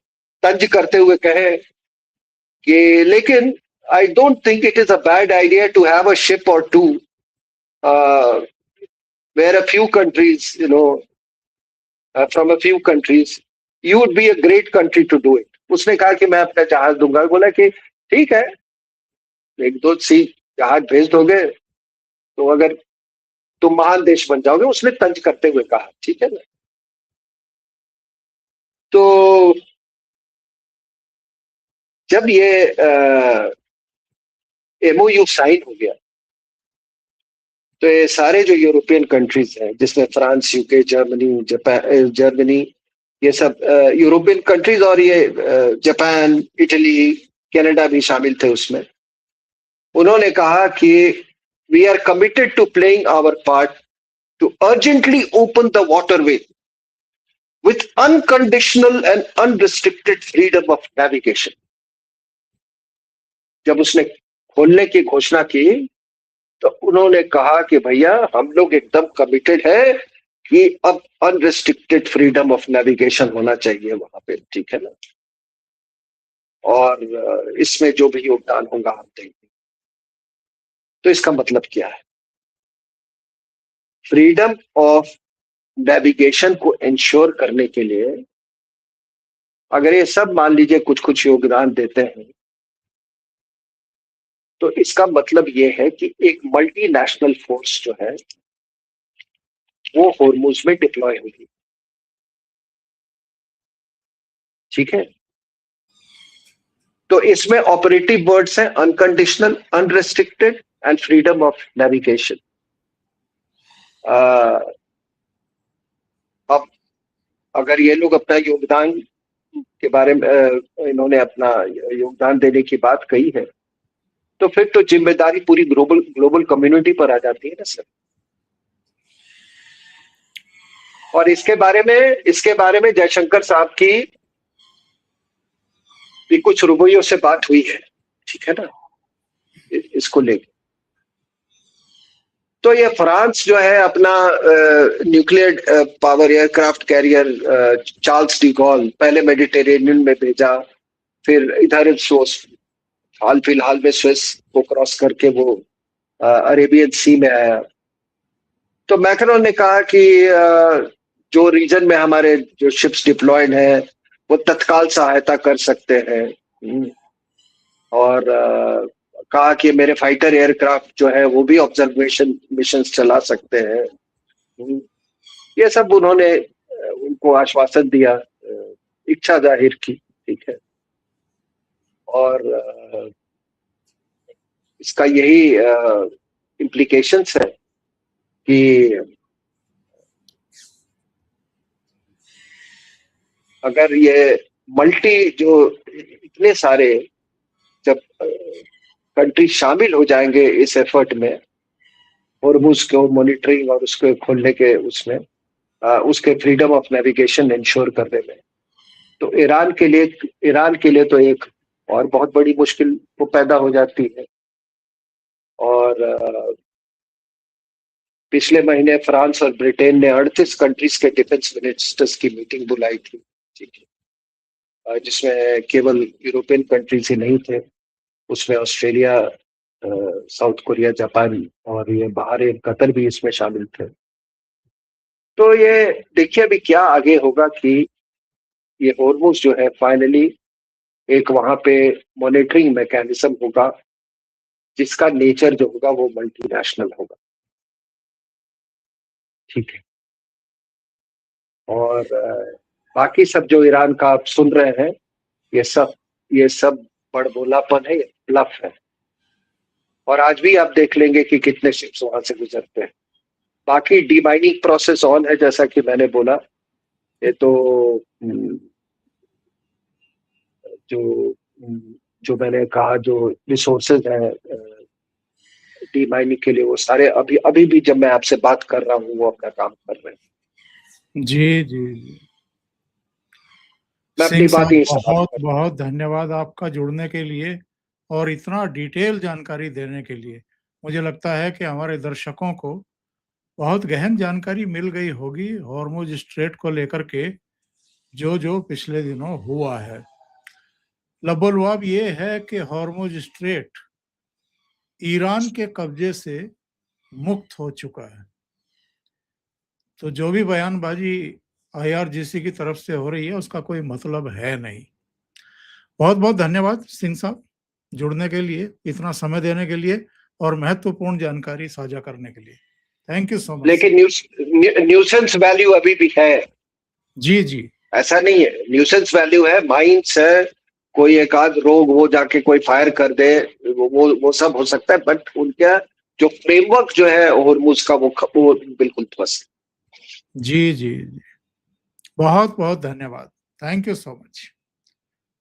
B: तंज करते हुए कहे कि लेकिन I don't think it is a bad idea to have a ship और to where a few countries from a few countries you would be a great country to do it. उसने कहा कि मैं अपना जहाज दूंगा। बोला कि ठीक है, एक दो सी जहाज भेज दोगे तो अगर तुम महान देश बन जाओगे, उसने तंज करते हुए कहा। ठीक है ना। तो जब ये एमओयू साइन हो गया तो ये सारे जो यूरोपियन कंट्रीज हैं, जिसमें फ्रांस, यूके, जर्मनी, जर्मनी, ये सब यूरोपियन कंट्रीज, और ये जापान, इटली, कनाडा भी शामिल थे उसमें, उन्होंने कहा कि we are committed to playing our part to urgently open the waterway with unconditional and unrestricted freedom of navigation। जब उसने खोलने की घोषणा की तो उन्होंने कहा कि भैया हम लोग एकदम कमिटेड है कि अब अनरिस्ट्रिक्टेड फ्रीडम ऑफ नेविगेशन होना चाहिए वहां पे। ठीक है ना, और इसमें जो भी योगदान होगा हम देंगे। तो इसका मतलब क्या है? फ्रीडम ऑफ नेविगेशन को इंश्योर करने के लिए अगर ये सब मान लीजिए कुछ कुछ योगदान देते हैं, तो इसका मतलब ये है कि एक मल्टीनेशनल फोर्स जो है वो होर्मुज में डिप्लॉय होगी। ठीक है, तो इसमें ऑपरेटिव वर्ड्स हैं unconditional, unrestricted and freedom of navigation. अब अगर ये लोग अपना योगदान के बारे में इन्होंने अपना योगदान देने की बात कही है, तो फिर तो जिम्मेदारी पूरी ग्लोबल कम्युनिटी पर आ जाती है ना सर। और इसके बारे में जयशंकर साहब की भी कुछ रुपयों से बात हुई है। ठीक है ना, इसको लेकर। तो ये फ्रांस जो है अपना nuclear power aircraft carrier Charles de Gaulle पहले मेडिटेरेनियन में भेजा, फिर इधर हाल फिलहाल में स्विस को क्रॉस करके वो अरेबियन सी में आया। तो मैक्रोन ने कहा कि जो रीजन में हमारे जो शिप्स डिप्लॉयड हैं वो तत्काल सहायता कर सकते हैं, और कहा कि मेरे फाइटर एयरक्राफ्ट जो है वो भी ऑब्जर्वेशन मिशंस चला सकते हैं। ये सब उन्होंने उनको आश्वासन दिया, इच्छा जाहिर की। ठीक है, और इसका यही इम्प्लीकेशंस है कि अगर ये मल्टी जो इतने सारे जब कंट्री शामिल हो जाएंगे इस एफर्ट में, होर्मुज को मॉनिटरिंग और उसको खोलने के उसमें, उसके फ्रीडम ऑफ नेविगेशन इंश्योर करने में। तो ईरान के लिए तो एक और बहुत बड़ी मुश्किल वो पैदा हो जाती है। और पिछले महीने फ्रांस और ब्रिटेन ने 38 कंट्रीज के डिफेंस मिनिस्टर्स की मीटिंग बुलाई थी, ठीक है, जिसमें केवल यूरोपियन कंट्रीज ही नहीं थे, उसमें ऑस्ट्रेलिया, साउथ कोरिया, जापान और ये बहरीन, कतर भी इसमें शामिल थे। तो ये देखिए अभी क्या आगे होगा कि ये हॉर्मुज़ जो है फाइनली एक वहां पे मॉनिटरिंग मैकेनिज्म होगा जिसका नेचर जो होगा वो मल्टीनेशनल होगा, ठीक है। और बाकी सब जो ईरान का आप सुन रहे हैं ये सब बड़बोलापन है, ये ब्लफ है। और आज भी आप देख लेंगे कि कितने शिप्स वहां से गुजरते हैं। बाकी डीमाइनिंग प्रोसेस ऑन है, जैसा कि मैंने बोला। ये तो जो मैंने कहा, जो रिसोर्सेज है डीमाइनिंग के लिए, वो सारे अभी भी जब मैं आपसे बात कर रहा हूँ वो अपना काम कर रहे हैं।
A: जी जी जी,
B: मैं अपनी
A: सिंह
B: बात
A: साहब
B: ही
A: बहुत बहुत धन्यवाद आपका जुड़ने के लिए और इतना डिटेल जानकारी देने के लिए। मुझे लगता है कि हमारे दर्शकों को बहुत गहन जानकारी मिल गई होगी हॉर्मुज स्ट्रेट को लेकर के, जो पिछले दिनों हुआ है। लबोलवाब ये है कि हॉर्मुज स्ट्रेट ईरान के कब्जे से मुक्त हो चुका है। तो जो भी बयानबाजी IRGC की तरफ से हो रही है उसका कोई मतलब है नहीं। बहुत बहुत धन्यवाद सिंह साहब जुड़ने के लिए, इतना समय देने के लिए और महत्वपूर्ण जानकारी साझा करने के लिए। Thank you so much.
B: लेकिन न्यूसेंस वैल्यू अभी भी है।
A: जी जी,
B: ऐसा नहीं है, न्यूसेंस वैल्यू है, माइंस है, कोई एक आध रोग वो जाके कोई फायर कर दे, वो सब हो सकता है, बट उनका जो फ्रेमवर्क जो है हॉर्मुज का वो बिल्कुल ध्वस्त।
A: जी जी जी, बहुत बहुत धन्यवाद। Thank you so much.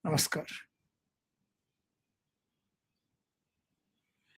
A: नमस्कार।